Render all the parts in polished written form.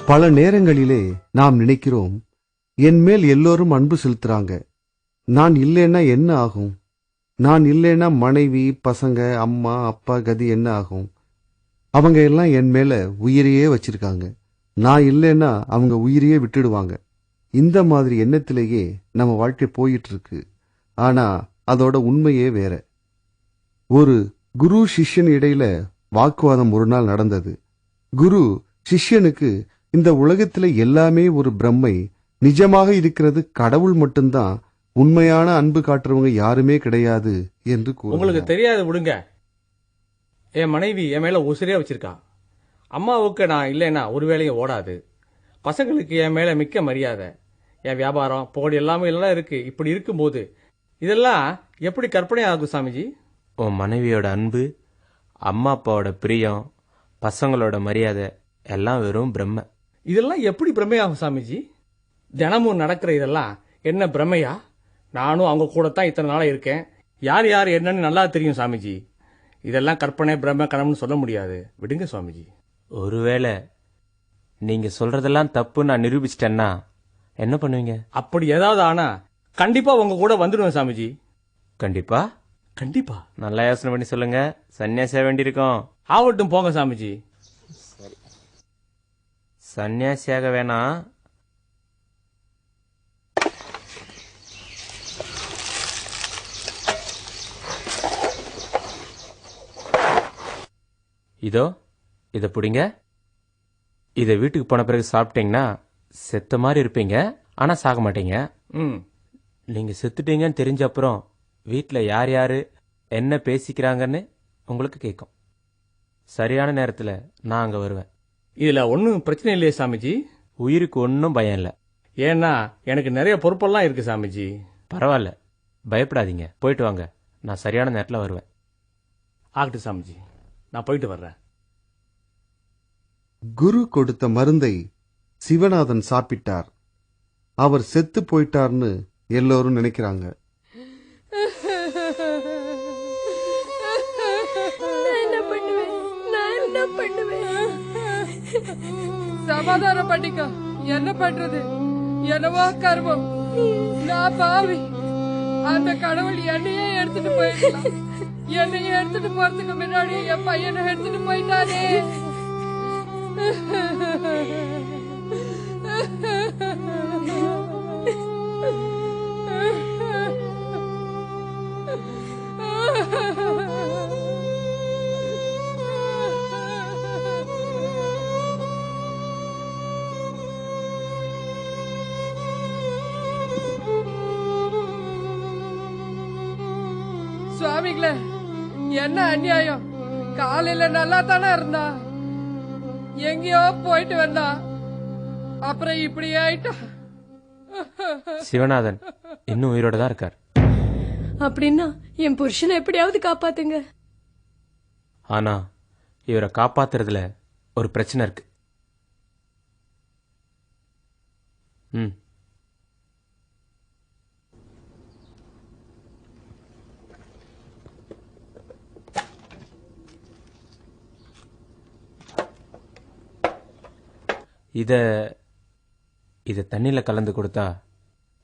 பல நேரங்களிலே நாம் நினைக்கிறோம், என் மேல் எல்லோரும் அன்பு செலுத்துறாங்க, நான் இல்லைன்னா என்ன ஆகும், நான் இல்லைன்னா மனைவி பசங்க அம்மா அப்பா கதி என்ன ஆகும், அவங்க எல்லாம் என் மேல உயிரையே வச்சிருக்காங்க, நான் இல்லைன்னா அவங்க உயிரையே விட்டுடுவாங்க. இந்த மாதிரி எண்ணத்திலேயே நம்ம வாழ்க்கை போயிட்டு இருக்கு. ஆனா அதோட உண்மையே வேற. ஒரு குரு சிஷ்யன் இடையில வாக்குவாதம் ஒரு நாள் நடந்தது. குரு சிஷ்யனுக்கு இந்த உலகத்துல எல்லாமே ஒரு பிரம்மை, நிஜமாக இருக்கிறது கடவுள் மட்டும்தான், உண்மையான அன்பு காட்டுறவங்க யாருமே கிடையாது என்று கூறினார். உங்களுக்கு தெரியாது விடுங்க. என் மனைவி என் மேல உசிரியா வச்சிருக்கா. அம்மாவுக்கு நான் இல்லைன்னா ஒரு வேலையும் ஓடாது. பசங்களுக்கு என் மேல மிக்க மரியாதை. என் வியாபாரம் புகழ் எல்லாமே எல்லாம் இருக்கு. இப்படி இருக்கும்போது இதெல்லாம் எப்படி கற்பனை ஆகும் சாமிஜி? உன் மனைவியோட அன்பு, அம்மா அப்பாவோட பிரியம், பசங்களோட மரியாதை எல்லாம் வெறும் பிரம்ம. இதெல்லாம் எப்படி பிரமையாகும் சாமிஜி? தினமும் நடக்கிற இதெல்லாம் என்ன பிரமையா? நானும் அவங்க கூட தான் இத்தனை நாளா இருக்கேன். யார் யார் என்னன்னு நல்லா தெரியும் சாமிஜி. இதெல்லாம் கற்பனை பிரம்ம கனவுன்னு சொல்ல முடியாது. விடுங்க சுவாமிஜி. ஒருவேளை நீங்க சொல்றதெல்லாம் தப்பு நான் நிரூபிச்சிட்டேன்னா என்ன பண்ணுவீங்க? அப்படி ஏதாவது ஆனா கண்டிப்பா உங்க கூட வந்துடுவேன் சாமிஜி. கண்டிப்பா? கண்டிப்பா. நல்லா யோசனை பண்ணி சொல்லுங்க. சன்னியாசியா வேண்டியிருக்கோம். ஆவட்டும் போங்க சாமிஜி. சன்னியாசியாக வேணாம், இதோ இதை பிடிங்க. இதை வீட்டுக்கு போன பிறகு சாப்பிட்டீங்கன்னா செத்த மாதிரி இருப்பீங்க, ஆனா சாக மாட்டீங்க. நீங்க செத்துட்டீங்கன்னு தெரிஞ்ச அப்புறம் வீட்டுல யார் யாரு என்ன பேசிக்கிறாங்கன்னு உங்களுக்கு கேட்கும். சரியான நேரத்துல நான் அங்க வருவேன். இதுல ஒன்னும் பிரச்சனை இல்லையே சாமிஜி? உயிருக்கு ஒன்னும் பயம் இல்ல. ஏன்னா எனக்கு நிறைய பொறுப்பெல்லாம் இருக்கு சாமிஜி. பரவாயில்ல, பயப்படாதீங்க. போயிட்டு வாங்க, நான் சரியான நேரத்துல வருவேன். ஆகட்டும் சாமிஜி, நான் போயிட்டு வர்றேன். குரு கொடுத்த மருந்தை சிவநாதன் சாப்பிட்டார். அவர் செத்து போயிட்டார்னு எல்லோரும் நினைக்கிறாங்க. சமாதானம் பண்ணிக்க. என்ன பண்றது? என்னவா கர்மம். நான் பாவி. அந்த கடவுள் என்னையே எடுத்துட்டு போயிடலாம். என்னையே எடுத்துட்டு போறதுக்கு முன்னாடி என் பையனை எடுத்துட்டு போயிட்டானே. சுவாமிகளே, என்ன அநியாயம். காலையில நல்லா தானே இருந்தா, எங்கேயோ போயிட்டு வந்தா, அப்புறம் இப்படி ஆயிட்டா. சிவநாதன் இன்னும் உயிரோட தான் இருக்கார். அப்படின்னா என் புருஷனை எப்படியாவது காப்பாத்துங்க. ஆனா இவரை காப்பாத்துறதுல ஒரு பிரச்சனை இருக்கு. இத தண்ணியில கலந்து கொடுத்தா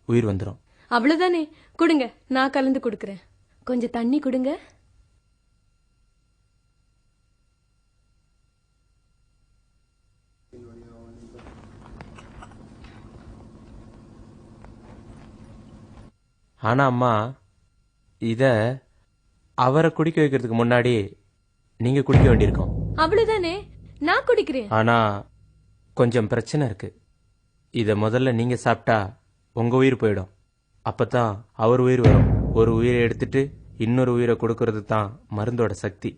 உயிர் வந்துடும். அவ்வளவுதானே, கொடுங்க, நான் கலந்து கொடுக்கறேன். கொஞ்சம் தண்ணி கொடுங்க. ஆனா அம்மா, இத அவரை குடிக்க வைக்கிறதுக்கு முன்னாடி நீங்க குடிக்க வேண்டியிருக்கும். அவ்வளவுதானே, நான் குடிக்கிறேன். ஆனா கொஞ்சம் பிரச்சனை இருக்கு. இத முதல்ல நீங்க சாப்பிட்டா உங்க உயிர் போயிடும். அப்பதான் அவர் உயிர் வரும். ஒரு உயிரை எடுத்துட்டு இன்னொரு உயிரை கொடுக்கறது தான் மருந்தோட சக்தி.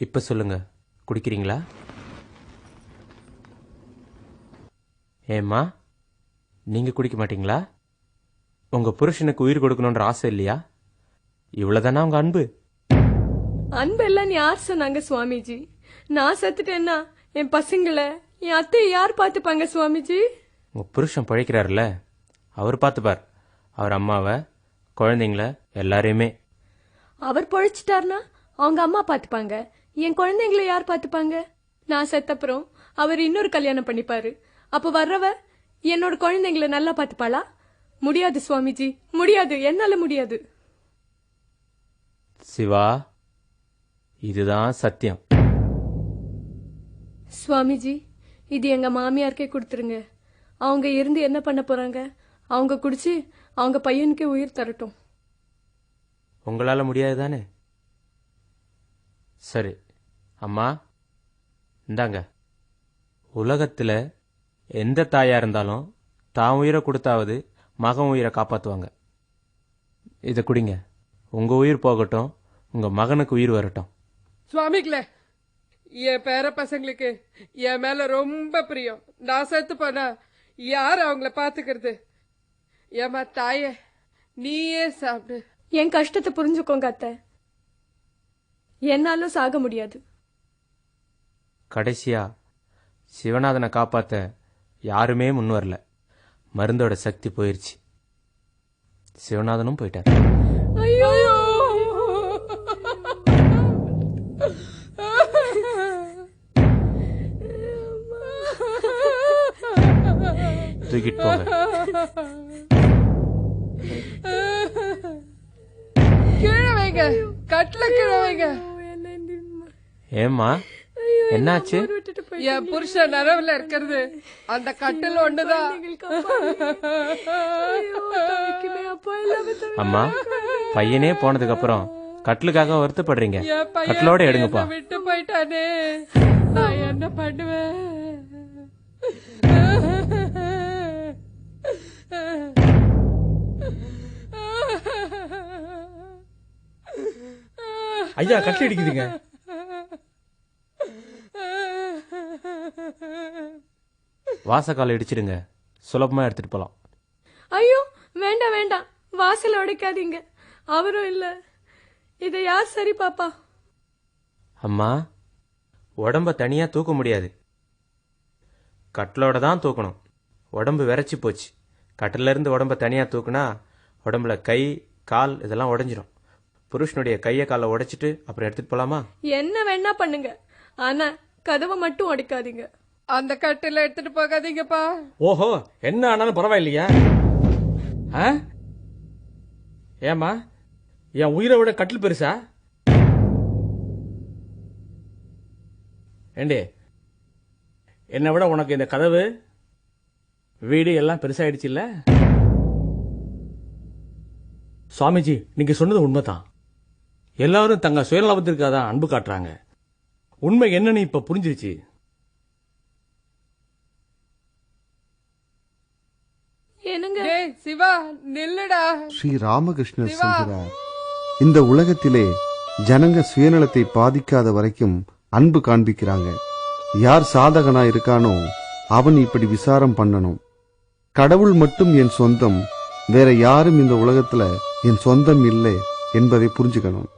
இப்ப சொல்லுங்க, குடிக்கிறீங்களா? ஏம்மா, நீங்க குடிக்க மாட்டீங்களா? உங்க புருஷனுக்கு உயிர் கொடுக்கணும்ன்ற ஆசை இல்லையா? இவ்வளவுதானா உங்க அன்பு? அன்பு எல்லாம் யார் சொன்னாங்க சுவாமிஜி? நான் செத்துட்டேன்னா என் பசங்களை என் அத்தையை யார் பாத்துப்பாங்க சுவாமிஜி? உங்கள் புருஷன் பழைக்கிறாருல்ல, அவர் பார்த்துப்பார். அவர் அம்மாவை, குழந்தைங்கள, எல்லாரையுமே. அவர் பொழைச்சிட்டார்னா அவங்க அம்மா பாத்துப்பாங்க. என் குழந்தைங்களை யார் பாத்துப்பாங்க? நான் செத்தப்புறம் அவர் இன்னொரு கல்யாணம் பண்ணிப்பாரு. அப்ப வர்றவ என்னோட குழந்தைங்களை நல்லா பாத்துப்பாளா? முடியாது சுவாமிஜி, முடியாது, என்னால முடியாது. சிவா, இதுதான் சத்தியம். சுவாமிஜி, இது எங்க மாமியாருக்கே கொடுத்துருங்க. அவங்க இருந்து என்ன பண்ண போறாங்க? அவங்க குடிச்சு அவங்க பையனுக்கே உயிர் தரட்டும். உங்களால் முடியாது தானே? சரி அம்மா, இந்தாங்க. உலகத்தில் எந்த தாயாக இருந்தாலும் தான் உயிரை கொடுத்தாவது மகன் உயிரை காப்பாற்றுவாங்க. இதை குடிங்க. உங்கள் உயிர் போகட்டும், உங்கள் மகனுக்கு உயிர் வரட்டும். சுவாமிகளே, என் பேர பசங்களுக்கு என் மேல ரொம்ப பிரியம். நான் செத்து போனா யார் அவங்கள பாத்துக்கிறது? ஏமா தாயே, நீயே சாப்பிடு. என் கஷ்டத்தை புரிஞ்சுக்கோங்க அத்தை. என்னாலும் சாக முடியாது. கடைசியா சிவநாதனை காப்பாற்ற யாருமே முன் வரல. மருந்தோட சக்தி போயிருச்சு. சிவநாதனும் போயிட்டார். ஐயோ, தூக்கிட்டு போங்க. கீழே வைங்க, கட்டில கீழே வைங்க. ஏம்மா, என்னாச்சு? என் புருஷன் நரவுல இருக்கிறது அந்த கட்டில் ஒண்ணுதான். அம்மா, பையனே போனதுக்கு அப்புறம் கட்டிலுக்காக வருத்தப்படுறீங்க. என் பையன் கட்டிலோட எடுங்கப்பா. என்னை விட்டு போயிட்டானே, நான் என்ன பண்ணுவேன்? ஐயா, கட்டில் அடிக்குதுங்க. வாசக்கால இடிச்சிடுங்க, சுலபமா எடுத்துட்டு போலாம். ஐயோ, வேண்டாம் வேண்டாம், வாசல் உடைக்காதீங்க. அவரும் இல்ல. இதை யார் சரி பாப்பா? அம்மா, உடம்ப தனியா தூக்க முடியாது. கட்டிலோட தான் தூக்கணும். உடம்பு விரைச்சி போச்சு. கட்டில இருந்து உடம்ப தனியா தூக்குனா உடம்புல கை, கால் இதெல்லாம் உடைஞ்சிரும். புருஷனுடைய கையை காலை உடைச்சிட்டு அப்புறம் எடுத்துட்டு போலாமா? என்ன வேணா பண்ணுங்க, ஆனா கதவை மட்டும் உடைக்காதீங்க. அந்த கட்டில எடுத்துட்டு போகாதீங்கப்பா. ஓஹோ, என்ன ஆனாலும் பரவாயில்லையா? ஆ? ஏம்மா, என் உயிரை விட கட்டில் பெருசா? ஏண்டி, என்னை விட உனக்கு இந்த கதவு, வீடு எல்லாம் பெருசாயிடுச்சு இல்ல? சுவாமிஜி, நீங்க சொன்னது உண்மைதான். எல்லாரும் தங்க சுயநலத்திற்காக தான் அன்பு காட்டுறாங்க. உண்மை என்னன்னு இப்ப புரிஞ்சிருச்சு. என்னங்க? டேய் சிவா, நில்லுடா. ஸ்ரீ ராமகிருஷ்ணர் சொல்கிறார், இந்த உலகத்திலே ஜனங்க சுயநலத்தை பாதிக்காத வரைக்கும் அன்பு காண்பிக்கிறாங்க. யார் சாதகனா இருக்கானோ அவன் இப்படி விசாரம் பண்ணணும். கடவுள் மட்டும் என் சொந்தம், வேற யாரும் இந்த உலகத்துல என் சொந்தம் இல்லை என்பதை புரிஞ்சுக்கணும்.